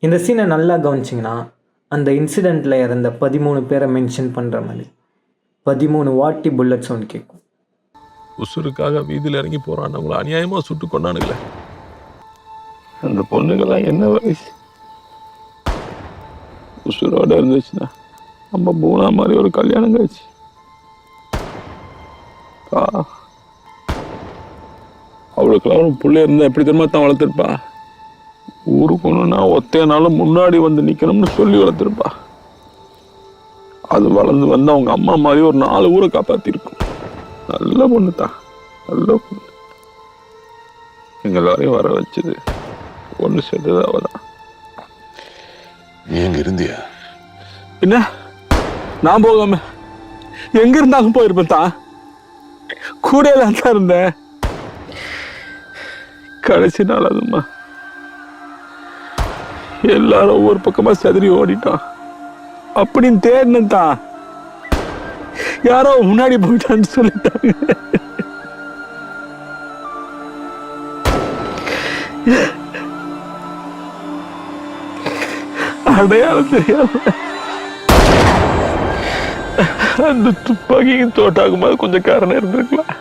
இந்த சீனை நல்லா கவனிச்சிங்கன்னா அந்த இன்சிடெண்ட்டில் இறந்த 13 பேரை மென்ஷன் பண்ணுற மாதிரி 13 வாட்டி புல்லட் சவுண்ட் கேட்கும். உசுருக்காக வீதியில் இறங்கி போறானவங்கள அநியாயமா சுட்டு கொண்டானுங்களே. அந்த பொண்ணுங்கெல்லாம் என்ன வயசு? உசுரோட இருந்துச்சுன்னா நம்ம பூனா மாதிரி ஒரு கல்யாணம் கழிச்சு அவளுக்கெல்லாம் ஒரு பிள்ளை இருந்தா எப்படி தெரியுமா தான் வளர்த்துருப்பா. ஊருக்கு ஒண்ணுன்னா ஒத்தையனால முன்னாடி வந்து நிக்கணும்னு சொல்லி வளர்த்துருப்பா. அது வளர்ந்து வந்து அவங்க அம்மா மாதிரி ஒரு 4 ஊரை காப்பாத்திருக்கும். நல்ல பொண்ணு தான், நல்ல பொண்ணு. எங்க எல்லாரையும் வர வச்சது ஒண்ணு சேர்த்தது அவதான். நீ எங்க இருந்தியா? என்ன நான் போகாம எங்க இருந்தாலும் போயிருப்பேன் தான். கூட தான் இருந்தேன். கடைசி நாள் அதுமா எல்லாரும் ஒவ்வொரு பக்கமா செதறி ஓடிட்டான். அப்படின்னு தேடினேன் தான். யாரோ முன்னாடி போயிட்டான்னு சொல்லிட்டாங்க. அடையாளம் தெரியாம அந்த துப்பாக்கியும் தோட்டாகும் போது கொஞ்சம் காரணம் இருந்திருக்கலாம்.